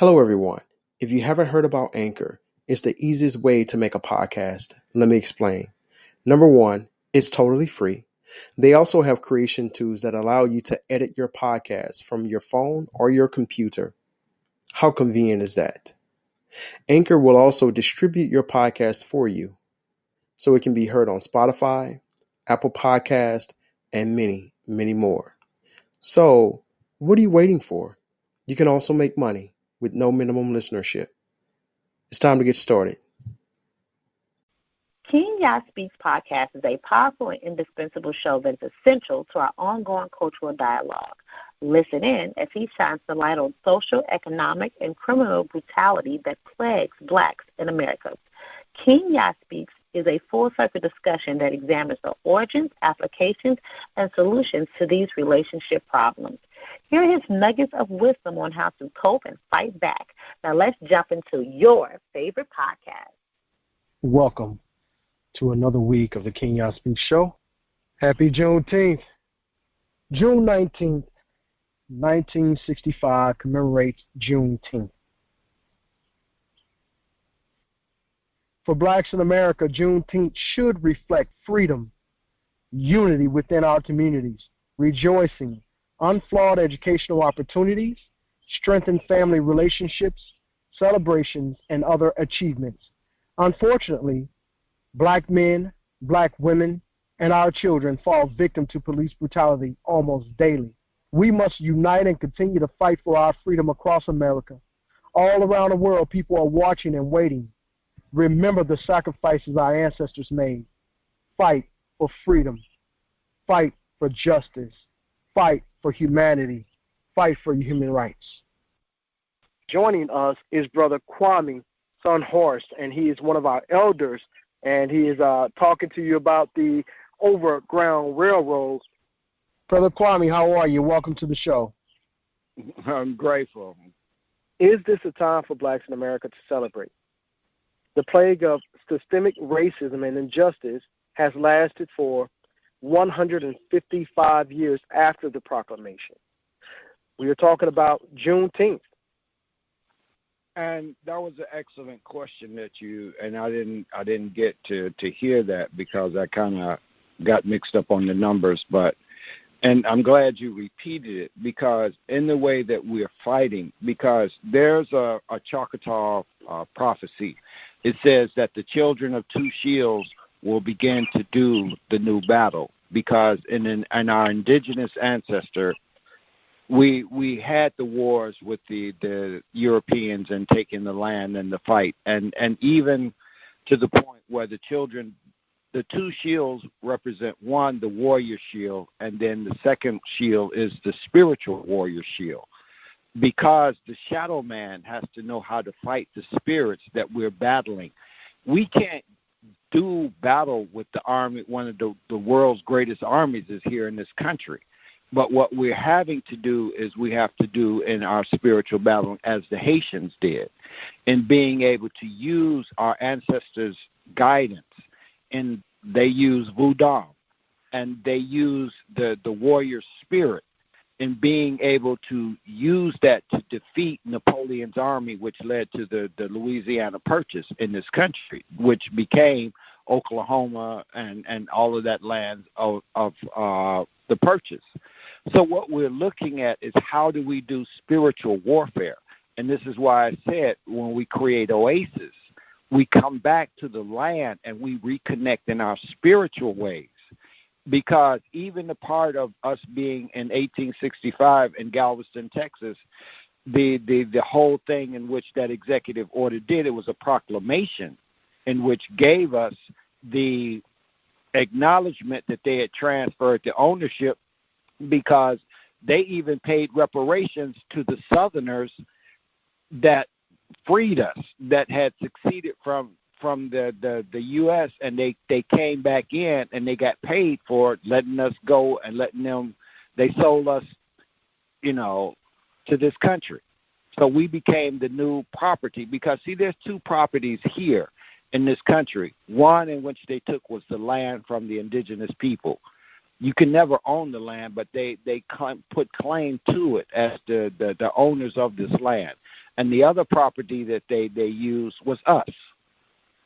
Hello, everyone. If you haven't heard about Anchor, it's the easiest way to make a podcast. Let me explain. Number one, it's totally free. They also have creation tools that allow you to edit your podcast from your phone or your computer. How convenient is that? Anchor will also distribute your podcast for you, so it can be heard on Spotify, Apple Podcast, and many, many more. So, what are you waiting for? You can also make money with no minimum listenership. It's time to get started. King Yah Speaks podcast is a powerful and indispensable show that is essential to our ongoing cultural dialogue. Listen in as he shines the light on social, economic, and criminal brutality that plagues blacks in America. King Yah Speaks is a full-circle discussion that examines the origins, applications, and solutions to these relationship problems. Here are his nuggets of wisdom on how to cope and fight back. Now let's jump into your favorite podcast. Welcome to another week of the King Yah Speaks show. Happy Juneteenth. June 19th, 1965 commemorates Juneteenth. For blacks in America, Juneteenth should reflect freedom, unity within our communities, rejoicing, unflawed educational opportunities, strengthened family relationships, celebrations, and other achievements. Unfortunately, black men, black women, and our children fall victim to police brutality almost daily. We must unite and continue to fight for our freedom across America. All around the world, people are watching and waiting. Remember the sacrifices our ancestors made. Fight for freedom. Fight for justice. Fight for humanity. Fight for human rights. Joining us is Brother Kwame SunHorse, and he is one of our elders, and he is talking to you about the Overground Railroad. Brother Kwame, how are you? Welcome to the show. I'm grateful. Is this a time for blacks in America to celebrate? The plague of systemic racism and injustice has lasted for 155 years after the proclamation. We are talking about Juneteenth. And that was an excellent question that you, and I didn't get to hear that because I kind of got mixed up on the numbers, and I'm glad you repeated it because in the way that we're fighting, because there's a Choctaw prophecy. It says that the children of two shields will begin to do the new battle because in our indigenous ancestor, we had the wars with the Europeans and taking the land and the fight, and even to the point where the two shields represent one, the warrior shield, and then the second shield is the spiritual warrior shield. Because the shadow man has to know how to fight the spirits that we're battling. We can't do battle with the army. One of the world's greatest armies is here in this country. But what we're having to do is we have to do in our spiritual battle as the Haitians did, in being able to use our ancestors' guidance. And they use voodoo, and they use the warrior spirit in being able to use that to defeat Napoleon's army, which led to the Louisiana Purchase in this country, which became Oklahoma and all of that land of the Purchase. So what we're looking at is how do we do spiritual warfare? And this is why I said when we create oasis, we come back to the land and we reconnect in our spiritual ways. Because even the part of us being in 1865 in Galveston, Texas, the whole thing in which that executive order did, it was a proclamation in which gave us the acknowledgement that they had transferred the ownership, because they even paid reparations to the Southerners that freed us, that had succeeded from the U.S., and they came back in and they got paid for letting us go and letting them, they sold us, to this country. So we became the new property because, see, there's two properties here in this country. One in which they took was the land from the indigenous people. You can never own the land, but they put claim to it as the owners of this land. And the other property that they used was us,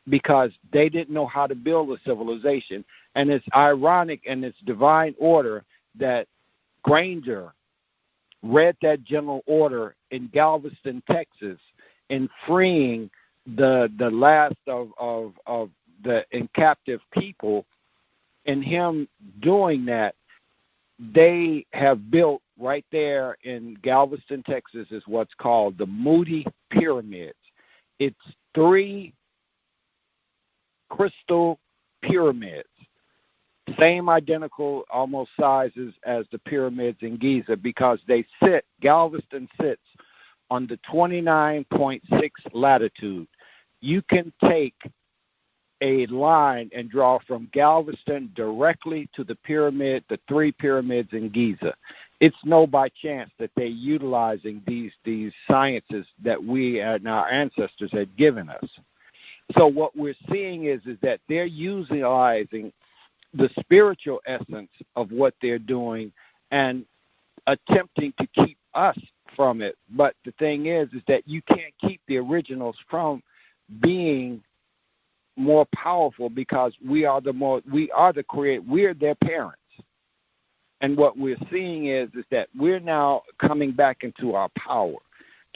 because they didn't know how to build a civilization. And it's ironic and it's divine order that Granger read that general order in Galveston, Texas, in freeing the last of the captive people. In him doing that, they have built right there in Galveston, Texas, is what's called the Moody Pyramids. It's 3 crystal pyramids, same identical almost sizes as the pyramids in Giza, because Galveston sits on the 29.6 latitude. You can take a line and draw from Galveston directly to the 3 pyramids in Giza. It's no by chance that they're utilizing these sciences that we and our ancestors had given us. So what we're seeing is that they're utilizing the spiritual essence of what they're doing and attempting to keep us from it. But the thing is that you can't keep the originals from being more powerful, because we're their parents. And what we're seeing is that we're now coming back into our power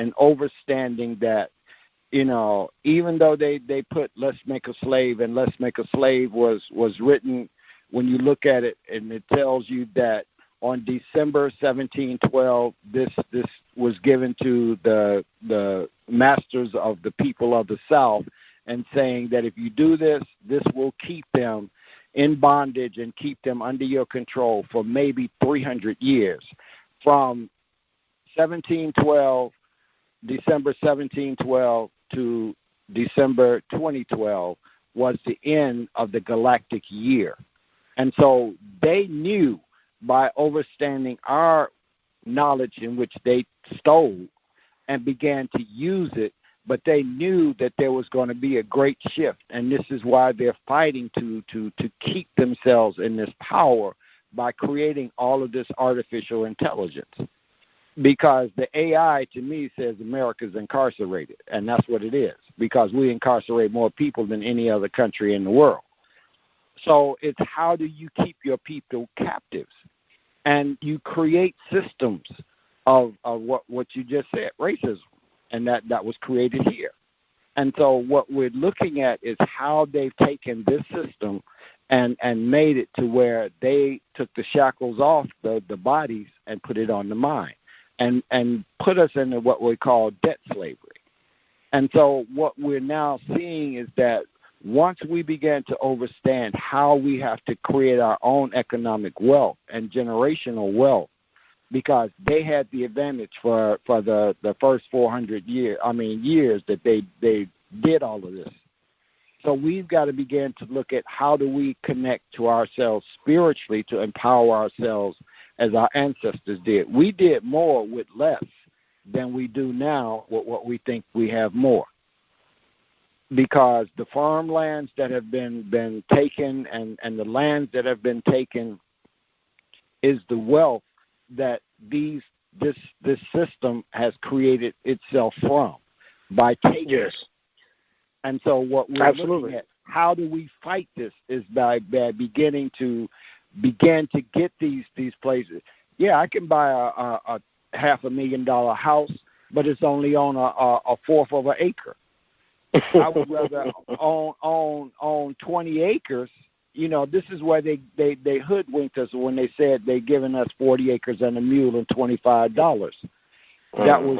and understanding that, even though they put Let's Make a Slave, and Let's Make a Slave was written, when you look at it, and it tells you that on December 1712, this was given to the masters of the people of the South, and saying that if you do this, this will keep them in bondage and keep them under your control for maybe 300 years. From December 1712 to December 2012 was the end of the galactic year. And so they knew, by understanding our knowledge in which they stole and began to use it, but they knew that there was going to be a great shift, and this is why they're fighting to keep themselves in this power by creating all of this artificial intelligence. Because the AI, to me, says America's incarcerated, and that's what it is, because we incarcerate more people than any other country in the world. So it's how do you keep your people captives? And you create systems of what you just said, racism. And that was created here. And so what we're looking at is how they've taken this system and made it to where they took the shackles off the bodies and put it on the mind, and put us into what we call debt slavery. And so what we're now seeing is that once we begin to understand how we have to create our own economic wealth and generational wealth, because they had the advantage for the first 400 years that they did all of this. So we've got to begin to look at how do we connect to ourselves spiritually to empower ourselves as our ancestors did. We did more with less than we do now with what we think we have more. Because the farmlands that have been taken and the lands that have been taken is the wealth that this system has created itself from by taking. Yes. And so what we're looking at, how do we fight this, is by beginning to get these places. Yeah, I can buy a $500,000 house, but it's only on a fourth of an acre. I would rather own 20 acres. This is where they hoodwinked us when they said they given us 40 acres and a mule and $25. That was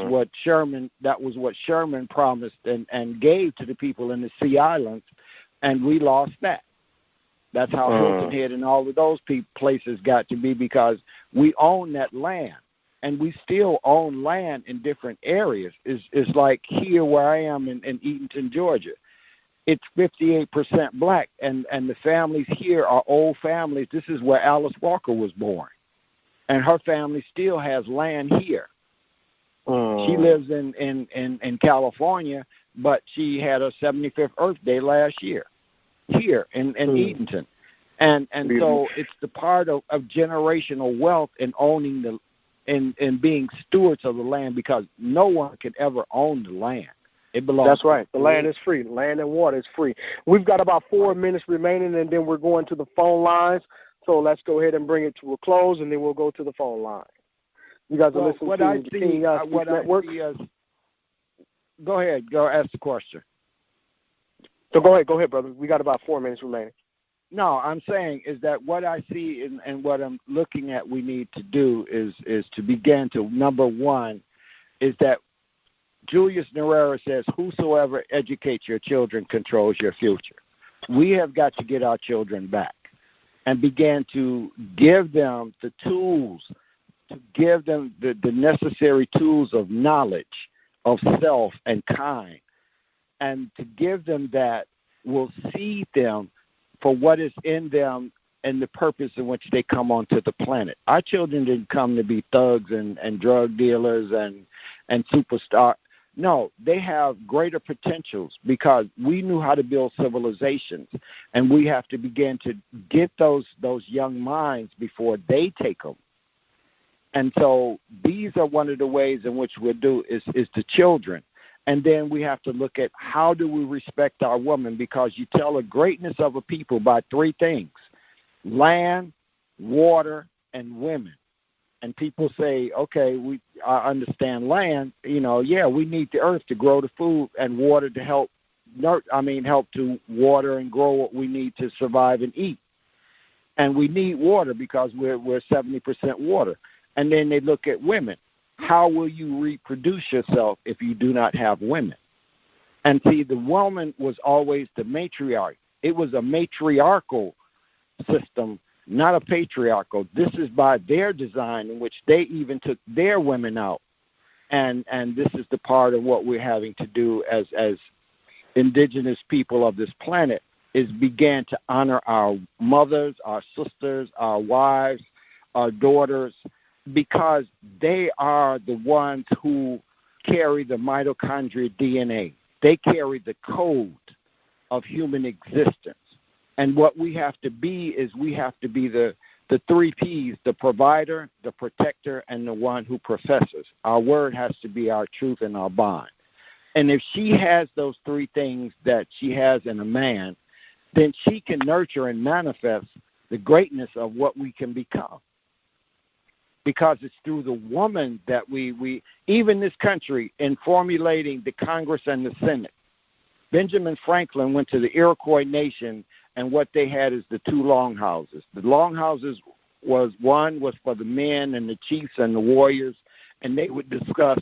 what Sherman promised and gave to the people in the Sea Islands, and we lost that. That's how Hilton Head and all of those places got to be, because we own that land, and we still own land in different areas. It's like here where I am in Eatonton, Georgia. It's 58% black, and the families here are old families. This is where Alice Walker was born, and her family still has land here. She lives in California, but she had her 75th Earth Day last year here in Eatonton. And so it's the part of generational wealth and owning in being stewards of the land, because no one can ever own the land. It belongs. That's right. The land is free. Land and water is free. We've got about 4 minutes remaining, and then we're going to the phone lines. So let's go ahead and bring it to a close, and then we'll go to the phone line. You guys are listening to the King Speaks Network. Go ahead. Go ask the question. So go ahead, brother. We got about 4 minutes remaining. No, I'm saying is that what I see and what I'm looking at we need to do is to begin to, number one, is that Julius Nyerere says, whosoever educates your children controls your future. We have got to get our children back and begin to give them the tools, to give them the necessary tools of knowledge, of self and kind, and to give them that will see them for what is in them and the purpose in which they come onto the planet. Our children didn't come to be thugs and drug dealers and superstars. No, they have greater potentials because we knew how to build civilizations, and we have to begin to get those young minds before they take them. And so these are one of the ways in which we'll do is the children. And then we have to look at how do we respect our women, because you tell the greatness of a people by 3 things: land, water, and women. And people say, okay, I understand land. We need the earth to grow the food and water to help to water and grow what we need to survive and eat. And we need water because we're 70% water. And then they look at women. How will you reproduce yourself if you do not have women? And see, the woman was always the matriarch. It was a matriarchal system, not a patriarchal. This is by their design, in which they even took their women out. And this is the part of what we're having to do as indigenous people of this planet, is begin to honor our mothers, our sisters, our wives, our daughters, because they are the ones who carry the mitochondrial DNA. They carry the code of human existence. And what we have to be is we have to be the 3 Ps, the provider, the protector, and the one who professes. Our word has to be our truth and our bond. And if she has those 3 things that she has in a man, then she can nurture and manifest the greatness of what we can become. Because it's through the woman that we even this country, in formulating the Congress and the Senate, Benjamin Franklin went to the Iroquois Nation, and what they had is the 2 longhouses. The longhouses was for the men and the chiefs and the warriors, and they would discuss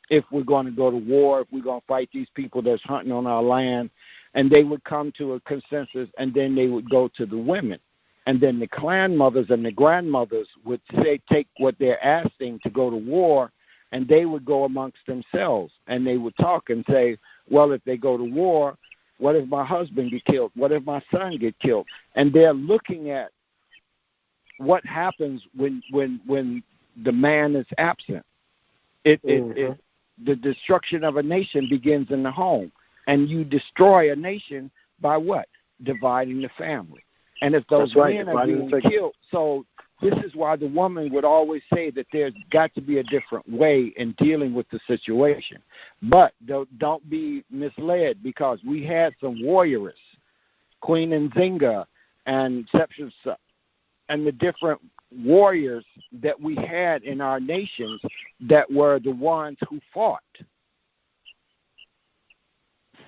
if we're going to go to war, if we're going to fight these people that's hunting on our land, and they would come to a consensus, and then they would go to the women. And then the clan mothers and the grandmothers would take what they're asking to go to war, and they would go amongst themselves, and they would talk and say, well, if they go to war, what if my husband get killed? What if my son get killed? And they're looking at what happens when the man is absent. The destruction of a nation begins in the home, and you destroy a nation by what? Dividing the family. And if those men are being killed, so this is why the woman would always say that there's got to be a different way in dealing with the situation. But don't be misled, because we had some warriors, Queen Nzinga and Sepshisa, and the different warriors that we had in our nations that were the ones who fought.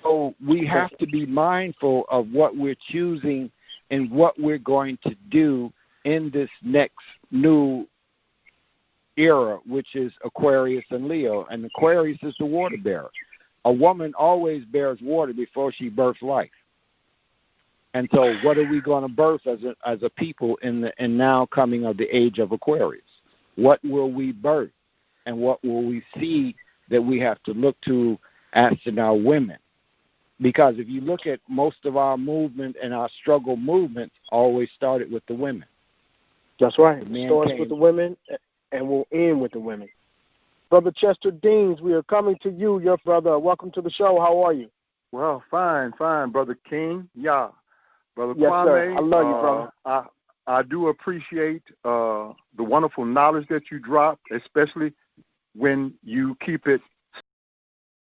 So we have to be mindful of what we're choosing and what we're going to do in this next new era, which is Aquarius and Leo. And Aquarius is the water bearer. A woman always bears water before she births life. And so what are we going to birth as a people in now coming of the age of Aquarius? What will we birth? And what will we see that we have to look to as in our women? Because if you look at most of our movement and our struggle movements, always started with the women. That's right. It starts with the women and will end with the women. Brother Chester Deans, we are coming to you, your brother. Welcome to the show. How are you? Well, fine, Brother King. Yeah. Brother yes, Kwame. Sir. I love you, brother. I do appreciate the wonderful knowledge that you drop, especially when you keep it